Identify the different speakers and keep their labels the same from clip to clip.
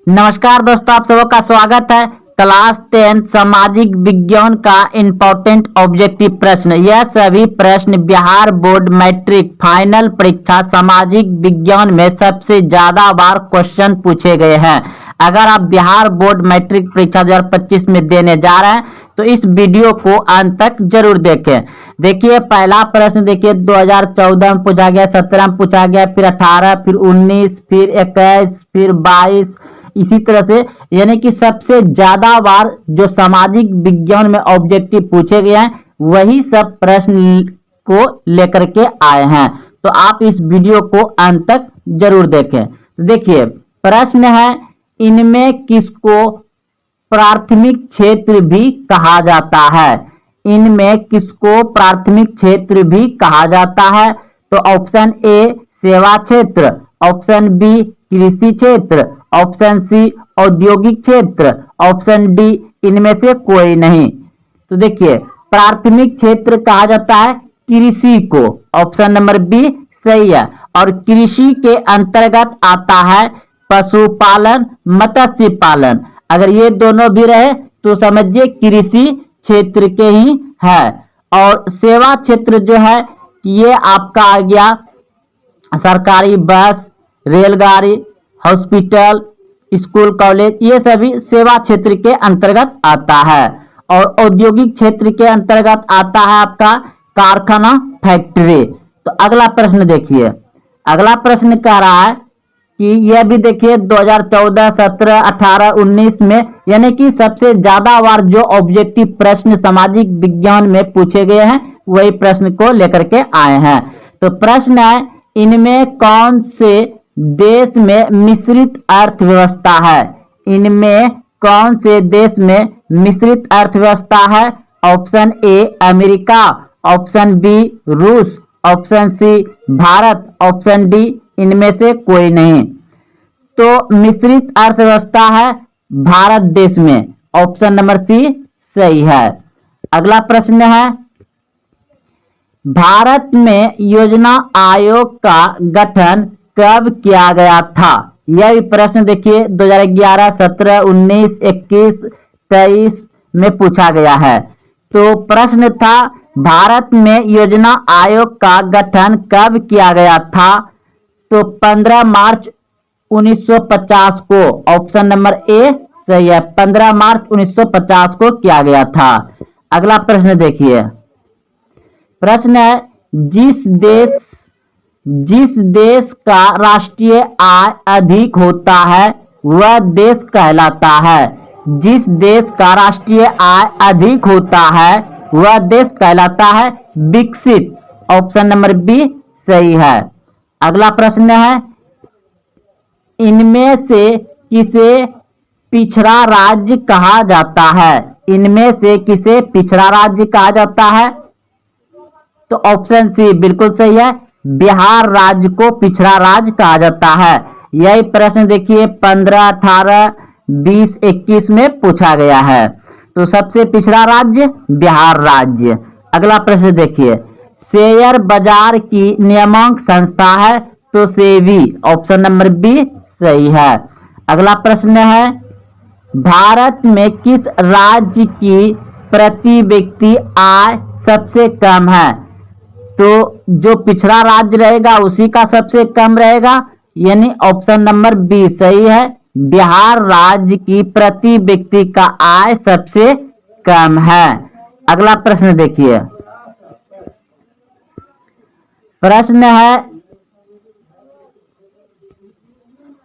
Speaker 1: नमस्कार दोस्तों, आप सबका स्वागत है। क्लास 10 सामाजिक विज्ञान का इम्पोर्टेंट ऑब्जेक्टिव प्रश्न। यह सभी प्रश्न बिहार बोर्ड मैट्रिक फाइनल परीक्षा सामाजिक विज्ञान में सबसे ज्यादा बार क्वेश्चन पूछे गए हैं। अगर आप बिहार बोर्ड मैट्रिक परीक्षा 2025 में देने जा रहे हैं तो इस वीडियो को अंत तक जरूर देखें। देखिए, पहला प्रश्न देखिए 2014 में पूछा गया, 17 में पूछा गया, फिर 18, फिर 19, फिर 21, फिर 22, इसी तरह से यानी कि सबसे ज्यादा बार जो सामाजिक विज्ञान में ऑब्जेक्टिव पूछे गए हैं वही सब प्रश्न को लेकर के आए हैं। तो आप इस वीडियो को अंत तक जरूर देखें। तो देखिए, प्रश्न है, इनमें किसको प्राथमिक क्षेत्र भी कहा जाता है? इनमें किसको प्राथमिक क्षेत्र भी कहा जाता है? तो ऑप्शन ए सेवा क्षेत्र, ऑप्शन बी कृषि क्षेत्र, ऑप्शन सी औद्योगिक क्षेत्र, ऑप्शन डी इनमें से कोई नहीं। तो देखिए, प्राथमिक क्षेत्र कहा जाता है कृषि को, ऑप्शन नंबर बी सही है। और कृषि के अंतर्गत आता है पशुपालन, मत्स्य पालन। अगर ये दोनों भी रहे तो समझिए कृषि क्षेत्र के ही है। और सेवा क्षेत्र जो है ये आपका आ गया सरकारी बस, रेलगाड़ी, हॉस्पिटल, स्कूल, कॉलेज, ये सभी सेवा क्षेत्र के अंतर्गत आता है। और औद्योगिक क्षेत्र के अंतर्गत आता है आपका कारखाना, फैक्ट्री। तो अगला प्रश्न देखिए, अगला प्रश्न कह रहा है कि यह भी देखिए 2014, 17, 18, 19 में यानी कि सबसे ज्यादा बार जो ऑब्जेक्टिव प्रश्न सामाजिक विज्ञान में पूछे गए हैं वही प्रश्न को लेकर के आए हैं। तो प्रश्न है, इनमें कौन से देश में मिश्रित अर्थव्यवस्था है? इनमें कौन से देश में मिश्रित अर्थव्यवस्था है? Option A America, option B रूस, option C Bharat, option D इनमें से कोई नहीं। तो मिश्रित अर्थव्यवस्था है भारत देश में, ऑप्शन नंबर सी सही है। अगला प्रश्न है, भारत में योजना आयोग का गठन कब किया गया था? यह भी प्रश्न देखिए 2011, 17, 19, 21, 23 में पूछा गया है। तो प्रश्न था, भारत में योजना आयोग का गठन कब किया गया था? तो 15 मार्च 1950 को, ऑप्शन नंबर ए सही है, 15 मार्च 1950 को किया गया था। अगला प्रश्न देखिए, प्रश्न है, जिस देश का राष्ट्रीय आय अधिक होता है वह देश कहलाता है। जिस देश का राष्ट्रीय आय अधिक होता है वह देश कहलाता है विकसित, ऑप्शन नंबर बी सही है। अगला प्रश्न है, इनमें से किसे पिछड़ा राज्य कहा जाता है? इनमें से किसे पिछड़ा राज्य कहा जाता है? तो ऑप्शन सी बिल्कुल सही है, बिहार राज्य को पिछड़ा राज्य कहा जाता है। यही प्रश्न देखिए 15, 18, 20, 21 में पूछा गया है। तो सबसे पिछड़ा राज्य बिहार राज्य। अगला प्रश्न देखिए, शेयर बाजार की नियामक संस्था है तो सेबी, ऑप्शन नंबर बी सही है। अगला प्रश्न है, भारत में किस राज्य की प्रति व्यक्ति आय सबसे कम है? तो जो पिछड़ा राज्य रहेगा उसी का सबसे कम रहेगा, यानी ऑप्शन नंबर बी सही है, बिहार राज्य की प्रति व्यक्ति का आय सबसे कम है। अगला प्रश्न देखिए, प्रश्न है,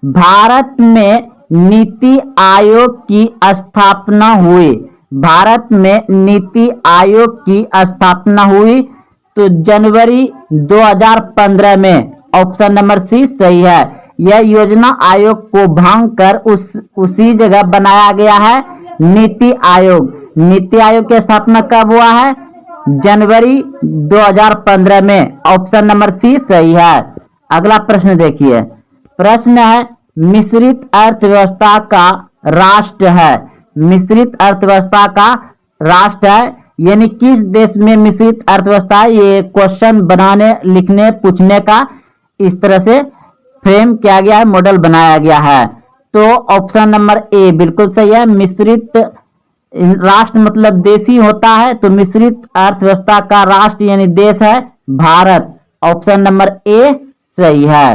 Speaker 1: भारत में नीति आयोग की स्थापना हुई। भारत में नीति आयोग की स्थापना हुई तो जनवरी 2015 में, ऑप्शन नंबर सी सही है। यह योजना आयोग को भांग कर उसी जगह बनाया गया है नीति आयोग। नीति आयोग की स्थापना कब हुआ है? जनवरी 2015 में, ऑप्शन नंबर सी सही है। अगला प्रश्न देखिए, प्रश्न है, मिश्रित अर्थव्यवस्था का राष्ट्र है। मिश्रित अर्थव्यवस्था का राष्ट्र है यानी किस देश में मिश्रित अर्थव्यवस्था है? ये क्वेश्चन बनाने, लिखने, पूछने का इस तरह से फ्रेम किया गया है, मॉडल बनाया गया है। तो ऑप्शन नंबर ए बिल्कुल सही है। मिश्रित राष्ट्र मतलब देशी होता है, तो मिश्रित अर्थव्यवस्था का राष्ट्र यानी देश है भारत। ऑप्शन नंबर ए सही है।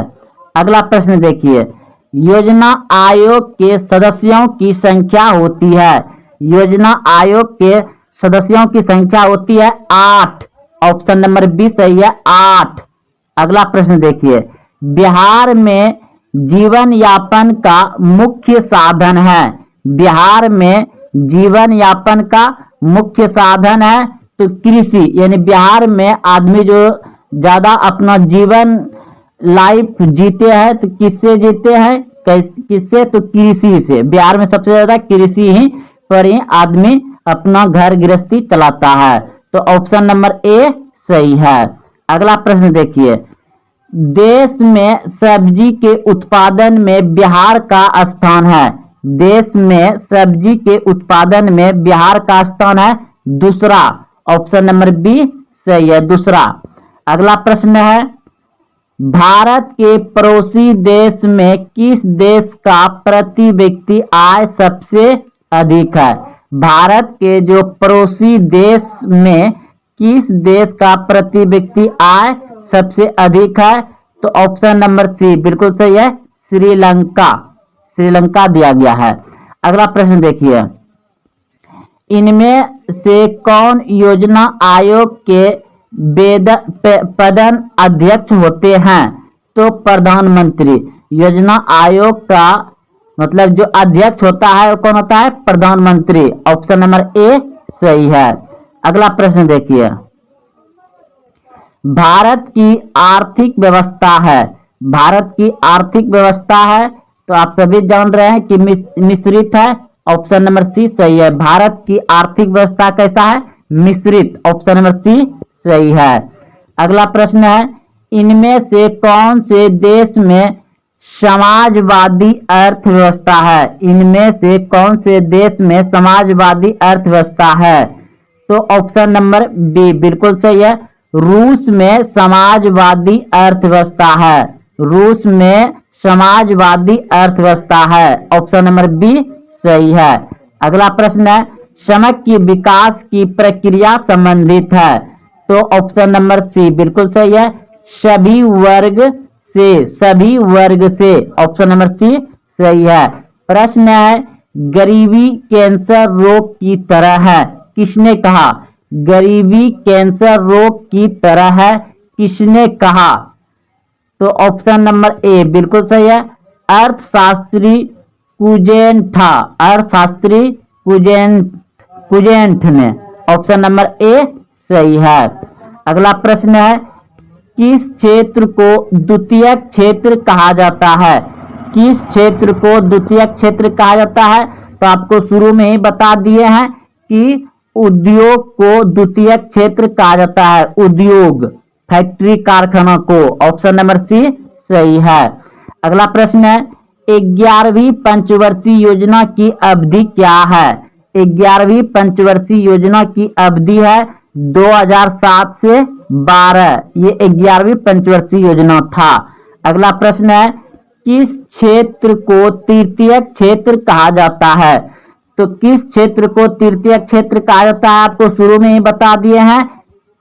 Speaker 1: अगला प्रश्न देखिए, योजना आयोग के सदस्यों की संख्या होती है। योजना आयोग के सदस्यों की संख्या होती है 8। ऑप्शन नंबर बी सही है, 8। अगला प्रश्न देखिए, बिहार में जीवन यापन का मुख्य साधन है। बिहार में जीवन यापन का मुख्य साधन है तो कृषि, यानी बिहार में आदमी जो ज्यादा अपना जीवन लाइफ जीते हैं तो किससे जीते हैं, किससे, तो कृषि से। बिहार में सबसे ज्यादा कृषि ही पर ही आदमी अपना घर गृहस्थी चलाता है, तो ऑप्शन नंबर ए सही है। अगला प्रश्न देखिए, देश में सब्जी के उत्पादन में बिहार का स्थान है। देश में सब्जी के उत्पादन में बिहार का स्थान है दूसरा। ऑप्शन नंबर बी सही है, दूसरा। अगला प्रश्न है, भारत के पड़ोसी देश में किस देश का प्रति व्यक्ति आय सबसे अधिक है। भारत के जो पड़ोसी देश में किस देश का प्रति व्यक्ति आय सबसे अधिक है, तो ऑप्शन नंबर सी बिल्कुल सही है, श्रीलंका। श्रीलंका दिया गया है। अगला प्रश्न देखिए, इनमें से कौन योजना आयोग के पदन अध्यक्ष होते हैं, तो प्रधानमंत्री। योजना आयोग का मतलब जो अध्यक्ष होता है वो कौन होता है, प्रधानमंत्री। ऑप्शन नंबर ए सही है। अगला प्रश्न देखिए, भारत की आर्थिक व्यवस्था है। भारत की आर्थिक व्यवस्था है तो आप सभी जान रहे हैं कि मिश्रित है। ऑप्शन नंबर सी सही है। भारत की आर्थिक व्यवस्था कैसा है, मिश्रित। ऑप्शन नंबर सी सही है। अगला प्रश्न है, इनमें से कौन से देश में समाजवादी अर्थव्यवस्था है। इनमें से कौन से देश में समाजवादी अर्थव्यवस्था है, तो ऑप्शन नंबर बी बिल्कुल सही है, रूस में समाजवादी अर्थव्यवस्था है। रूस में समाजवादी अर्थव्यवस्था है। ऑप्शन नंबर बी सही है। अगला प्रश्न है, समग्र विकास की प्रक्रिया संबंधित है, तो ऑप्शन नंबर सी बिल्कुल सही है, सभी वर्ग से। सभी वर्ग से। ऑप्शन नंबर सी सही है। प्रश्न है, गरीबी कैंसर रोग की तरह है, किसने कहा। गरीबी कैंसर रोग की तरह है, किसने कहा, तो ऑप्शन नंबर ए बिल्कुल सही है, अर्थशास्त्री कुजेंठा। अर्थशास्त्री कुजेंठ ने। ऑप्शन नंबर ए सही है। अगला प्रश्न है, किस क्षेत्र को द्वितीयक क्षेत्र कहा जाता है। किस क्षेत्र को द्वितीयक क्षेत्र कहा जाता है, तो आपको शुरू में ही बता दिए हैं कि उद्योग को द्वितीयक क्षेत्र कहा जाता है। उद्योग, फैक्ट्री, कारखाना को। ऑप्शन नंबर सी सही है। अगला प्रश्न है, 11वीं पंचवर्षीय योजना की अवधि क्या है। 11वीं पंचवर्षीय योजना की अवधि है 2007 से 12। ये 11वीं पंचवर्षीय योजना था। अगला प्रश्न है, किस क्षेत्र को तृतीयक क्षेत्र कहा जाता है, तो किस क्षेत्र को तृतीयक क्षेत्र कहा जाता है, आपको शुरू में ही बता दिए हैं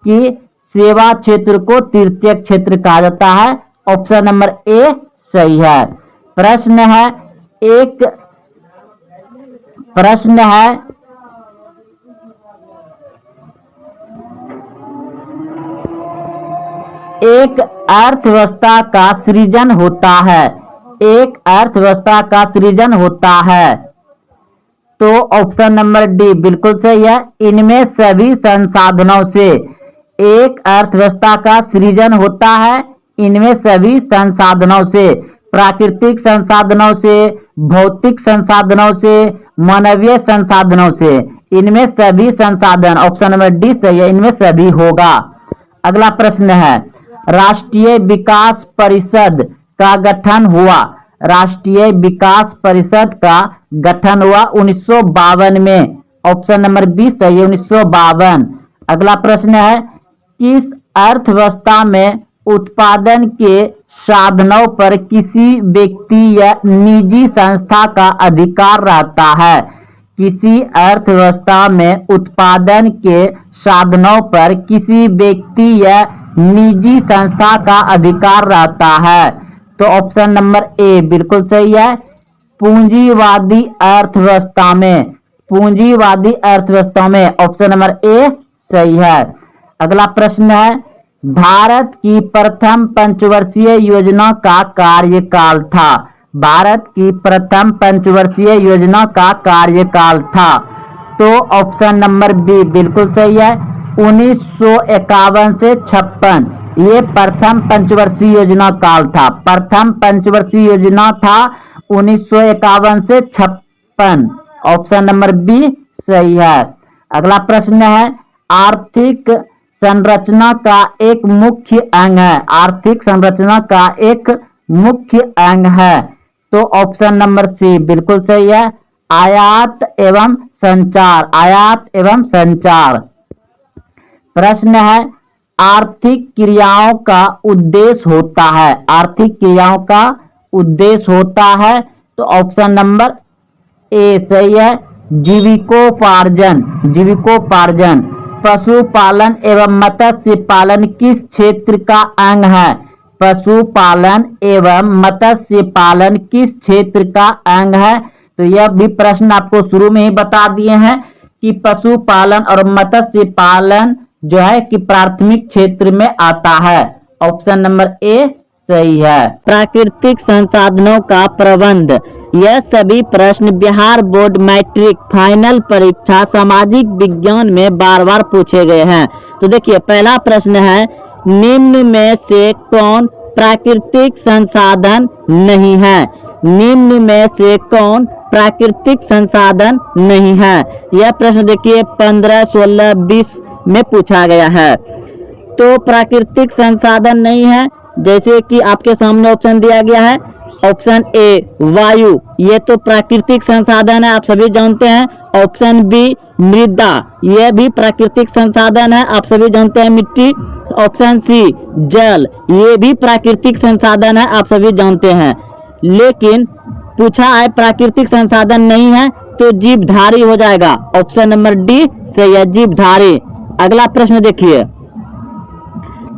Speaker 1: कि सेवा क्षेत्र को तृतीयक क्षेत्र कहा जाता है। ऑप्शन नंबर ए सही है। प्रश्न है, एक अर्थव्यवस्था का सृजन होता है। एक अर्थव्यवस्था का सृजन होता है, तो ऑप्शन नंबर डी बिल्कुल सही है, इनमें सभी संसाधनों से। एक अर्थव्यवस्था का सृजन होता है इनमें सभी संसाधनों से, प्राकृतिक संसाधनों से, भौतिक संसाधनों से, मानवीय संसाधनों से। इनमें सभी संसाधन। ऑप्शन नंबर डी सही है, इनमें सभी होगा। अगला प्रश्न है, राष्ट्रीय विकास परिषद का गठन हुआ। राष्ट्रीय विकास परिषद का गठन हुआ 1952 में। ऑप्शन नंबर बी सही है, 1952। अगला प्रश्न है, किस अर्थव्यवस्था में उत्पादन के साधनों पर किसी व्यक्ति या निजी संस्था का अधिकार रहता है। किसी अर्थव्यवस्था में उत्पादन के साधनों पर किसी व्यक्ति या निजी संस्था का अधिकार रहता है। तो ऑप्शन नंबर ए बिल्कुल सही है। पूंजीवादी अर्थव्यवस्था में, पूंजीवादी अर्थव्यवस्था में ऑप्शन नंबर ए सही है। अगला प्रश्न है, भारत की प्रथम पंचवर्षीय योजना का कार्यकाल था। भारत की प्रथम पंचवर्षीय योजना का कार्यकाल था। तो ऑप्शन नंबर बी बिल्कुल सही है। 1951 से 56 ये प्रथम पंचवर्षीय योजना काल था। प्रथम पंचवर्षीय योजना था 1951 से 56। ऑप्शन नंबर बी सही है। अगला प्रश्न है, आर्थिक संरचना का एक मुख्य अंग है। आर्थिक संरचना का एक मुख्य अंग है। तो ऑप्शन नंबर सी बिल्कुल सही है। आयात एवं संचार, आयात एवं संचार। प्रश्न है, आर्थिक क्रियाओं का उद्देश्य होता है। आर्थिक क्रियाओं का उद्देश्य होता है। तो ऑप्शन नंबर ए सही है। जीविकोपार्जन, जीविकोपार्जन। पशुपालन एवं मत्स्य पालन किस क्षेत्र का अंग है? पशुपालन एवं मत्स्य पालन किस क्षेत्र का अंग है? तो यह भी प्रश्न आपको शुरू में ही बता दिए हैं कि पशुपालन और मत्स्य पालन जो है कि प्राथमिक क्षेत्र में आता है। ऑप्शन नंबर ए सही है। प्राकृतिक संसाधनों का प्रबंध, यह सभी प्रश्न बिहार बोर्ड मैट्रिक फाइनल परीक्षा सामाजिक विज्ञान में बार बार पूछे गए हैं। तो देखिए पहला प्रश्न है, निम्न में से कौन प्राकृतिक संसाधन नहीं है? निम्न में से कौन प्राकृतिक संसाधन नहीं है? यह प्रश्न देखिए 15, 16, 20 में पूछा गया है। तो प्राकृतिक संसाधन नहीं है, जैसे कि आपके सामने ऑप्शन दिया गया है। ऑप्शन ए वायु, ये तो प्राकृतिक संसाधन है, आप सभी जानते हैं। ऑप्शन बी मृदा, यह भी प्राकृतिक संसाधन है, आप सभी जानते हैं, मिट्टी। ऑप्शन सी जल, ये भी प्राकृतिक संसाधन है, आप सभी जानते हैं। लेकिन पूछा है प्राकृतिक संसाधन नहीं है, तो जीवधारी हो जाएगा। ऑप्शन नंबर डी सही है, जीवधारी। अगला प्रश्न देखिए,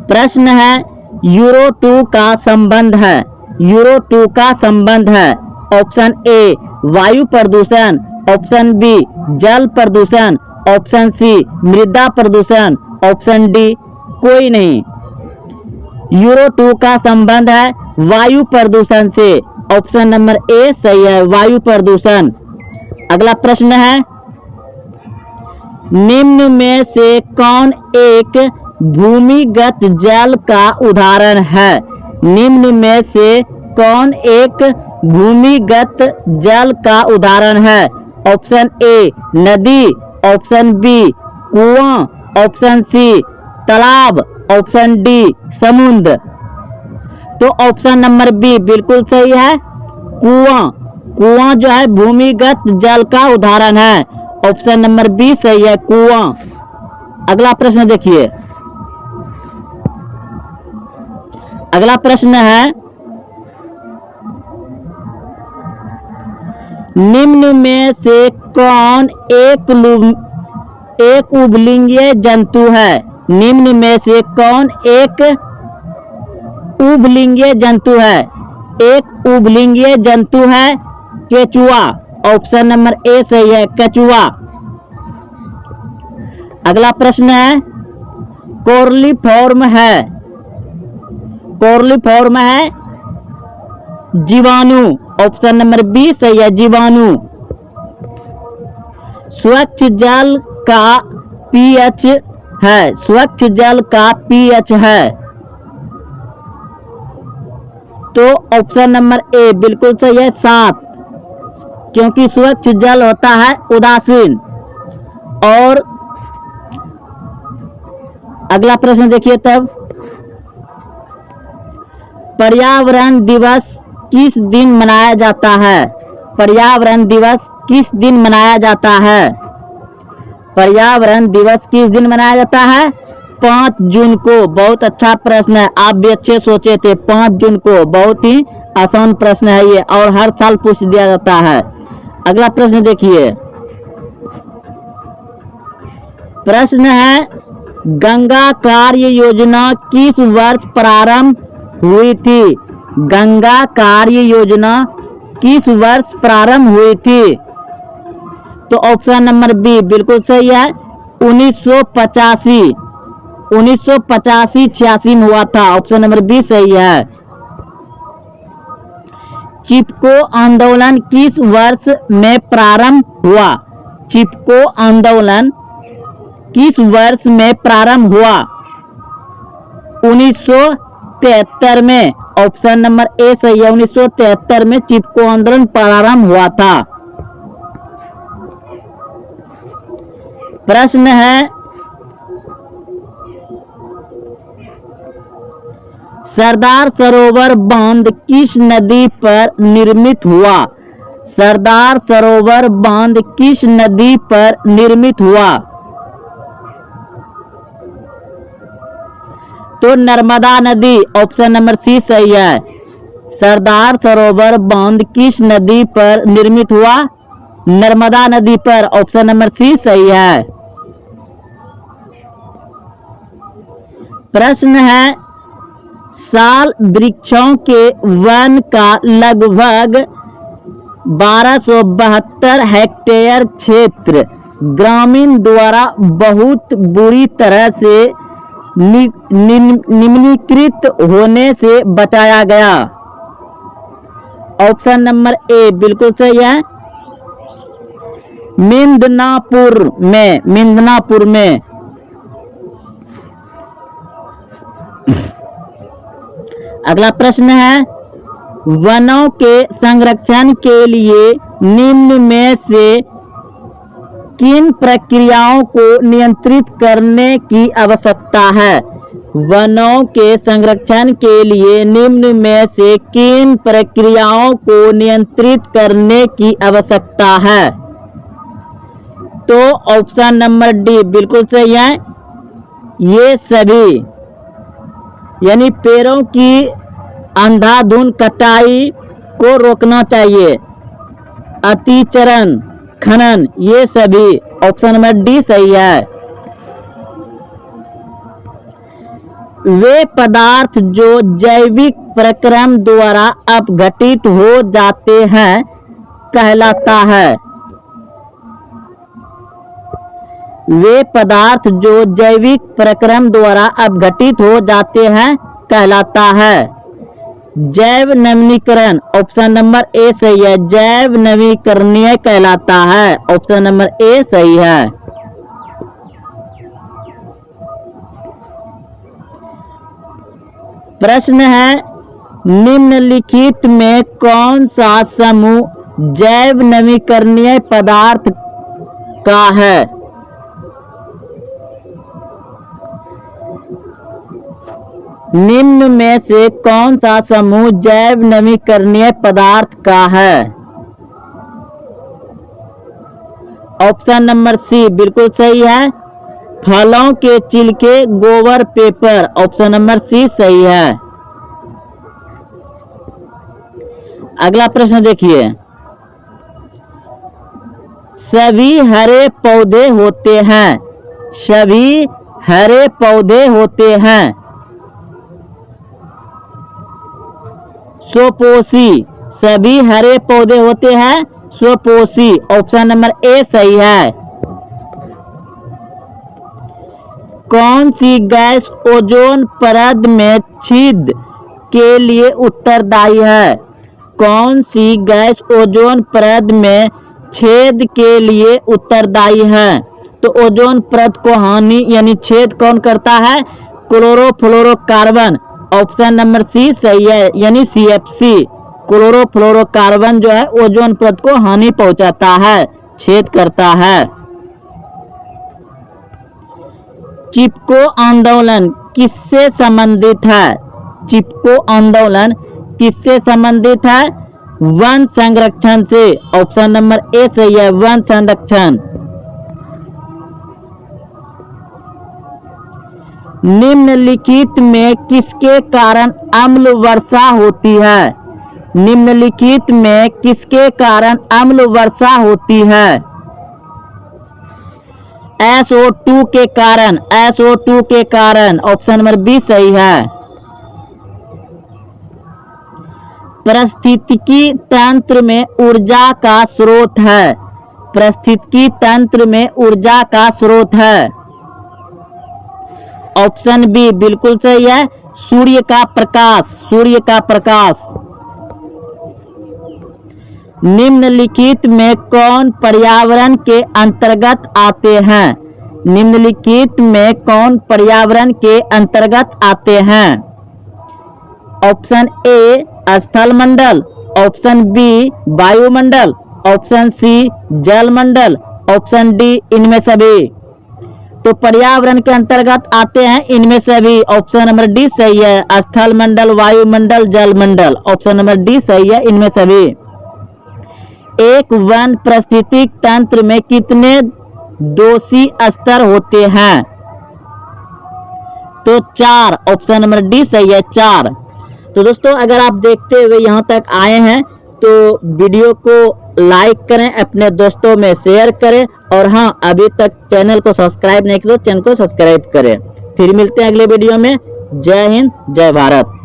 Speaker 1: प्रश्न है यूरो 2 का संबंध है। यूरो 2 का संबंध है। ऑप्शन ए वायु प्रदूषण, ऑप्शन बी जल प्रदूषण, ऑप्शन सी मृदा प्रदूषण, ऑप्शन डी कोई नहीं। यूरो 2 का संबंध है वायु प्रदूषण से। ऑप्शन नंबर ए सही है, वायु प्रदूषण। अगला प्रश्न है, निम्न में से कौन एक भूमिगत जल का उदाहरण है? निम्न में से कौन एक भूमिगत जल का उदाहरण है? ऑप्शन ए नदी, ऑप्शन बी कुआं, ऑप्शन सी तालाब, ऑप्शन डी समुद्र। तो ऑप्शन नंबर बी बिल्कुल सही है, कुआं। कुआं जो है भूमिगत जल का उदाहरण है। ऑप्शन नंबर बी सही है, कुआं। अगला प्रश्न देखिए, अगला प्रश्न है, निम्न में से कौन एक उभलिंगीय जंतु है? निम्न में से कौन एक उभलिंगीय जंतु है? एक उभलिंगीय जंतु है केचुआ। ऑप्शन नंबर ए सही है, केचुआ। अगला प्रश्न है, कोर्लीफॉर्म है। कोर्लीफॉर्म है जीवाणु। ऑप्शन नंबर बी सही है, जीवाणु। स्वच्छ जल का पीएच है। स्वच्छ जल का पीएच है। तो ऑप्शन नंबर ए बिल्कुल सही है, 7, क्योंकि स्वच्छ जल होता है उदासीन। और अगला प्रश्न देखिए तब, पर्यावरण दिवस किस दिन मनाया जाता है? पर्यावरण दिवस किस दिन मनाया जाता है? पर्यावरण दिवस किस दिन मनाया जाता है? 5 जून को, बहुत अच्छा प्रश्न है, आप भी अच्छे सोचे थे। 5 जून को, बहुत ही आसान प्रश्न है ये और हर साल पूछ दिया जाता है। अगला प्रश्न देखिए, प्रश्न है गंगा कार्य योजना किस वर्ष प्रारंभ हुई थी? गंगा कार्य योजना किस वर्ष प्रारंभ हुई थी? तो ऑप्शन नंबर बी बिल्कुल सही है, 1985 86 में हुआ था। ऑप्शन नंबर बी सही है। चिपको आंदोलन किस वर्ष में प्रारंभ हुआ? चिपको आंदोलन किस वर्ष में प्रारंभ हुआ? 1973 में। ऑप्शन नंबर ए सही है, 1973 में चिपको आंदोलन प्रारंभ हुआ था। प्रश्न है सरदार सरोवर बांध किस नदी पर निर्मित हुआ? सरदार सरोवर बांध किस नदी पर निर्मित हुआ? तो नर्मदा नदी। ऑप्शन नंबर सी सही है। सरदार सरोवर बांध किस नदी पर निर्मित हुआ? नर्मदा नदी पर। ऑप्शन नंबर सी सही है। प्रश्न है साल वृक्षों के वन का लगभग 1272 हेक्टेयर क्षेत्र ग्रामीण द्वारा बहुत बुरी तरह से निम्नीकृत होने से बचाया गया। ऑप्शन नंबर ए बिल्कुल सही है, मिदनापुर में। अगला प्रश्न है वनों के संरक्षण के लिए निम्न में से किन प्रक्रियाओं को नियंत्रित करने की आवश्यकता है? वनों के संरक्षण के लिए निम्न में से किन प्रक्रियाओं को नियंत्रित करने की आवश्यकता है? तो ऑप्शन नंबर डी बिल्कुल सही है, ये सभी, यानी पेड़ों की अंधाधुंध कटाई को रोकना चाहिए, अतिक्रमण, खनन, ये सभी। ऑप्शन नंबर डी सही है। वे पदार्थ जो जैविक प्रक्रम द्वारा अपघटित हो जाते हैं कहलाता है। वे पदार्थ जो जैविक प्रक्रम द्वारा अपघटित हो जाते हैं कहलाता है जैव नवीनीकरण। ऑप्शन नंबर ए सही है, जैव नवीकरणीय कहलाता है। ऑप्शन नंबर ए सही है। प्रश्न है निम्नलिखित में कौन सा समूह जैव नवीकरणीय पदार्थ का है? निम्न में से कौन सा समूह जैव नवीकरणीय पदार्थ का है? ऑप्शन नंबर सी बिल्कुल सही है, फलों के छिलके, गोबर, पेपर। ऑप्शन नंबर सी सही है। अगला प्रश्न देखिए, सभी हरे पौधे होते हैं, सभी हरे पौधे होते हैं स्वपोषी, सभी हरे पौधे होते हैं स्वपोषी। ऑप्शन नंबर ए सही है। कौन सी गैस ओजोन परत में छेद के लिए उत्तरदायी है? कौन सी गैस ओजोन परत में छेद के लिए उत्तरदायी है? तो ओजोन परत को हानि यानी छेद कौन करता है? क्लोरोफ्लोरोकार्बन। ऑप्शन नंबर सी सही है, यानी CFC, क्लोरोफ्लोरोकार्बन जो है ओजोन परत को हानि पहुंचाता है, छेद करता है। चिपको आंदोलन किससे संबंधित है? चिपको आंदोलन किससे संबंधित है? वन संरक्षण से। ऑप्शन नंबर ए सही है, वन संरक्षण। निम्नलिखित में किसके कारण अम्ल वर्षा होती है? निम्नलिखित में किसके कारण अम्ल वर्षा होती है? SO2 के कारण, SO2 के कारण। ऑप्शन नंबर बी सही है। पारिस्थितिकी तंत्र में ऊर्जा का स्रोत है। पारिस्थितिकी तंत्र में ऊर्जा का स्रोत है। ऑप्शन बी बिल्कुल सही है, सूर्य का प्रकाश, सूर्य का प्रकाश। निम्नलिखित में कौन पर्यावरण के अंतर्गत आते हैं? निम्नलिखित में कौन पर्यावरण के अंतर्गत आते हैं? ऑप्शन ए स्थलमंडल, ऑप्शन बी वायुमंडल, ऑप्शन सी जलमंडल, ऑप्शन डी इनमें सभी। तो पर्यावरण के अंतर्गत आते हैं इनमें सभी। ऑप्शन नंबर डी सही है, स्थलमंडल, वायुमंडल, जलमंडल। ऑप्शन नंबर डी सही है, इनमें सभी। एक वन पारिस्थितिक तंत्र में कितने दोषी स्तर होते हैं? तो 4। ऑप्शन नंबर डी सही है, 4। तो दोस्तों अगर आप देखते हुए यहाँ तक आए हैं तो वीडियो को लाइक करें, अपने दोस्तों में शेयर करें, और हाँ अभी तक चैनल को सब्सक्राइब नहीं किया तो चैनल को सब्सक्राइब करें। फिर मिलते हैं अगले वीडियो में। जय हिंद, जय भारत।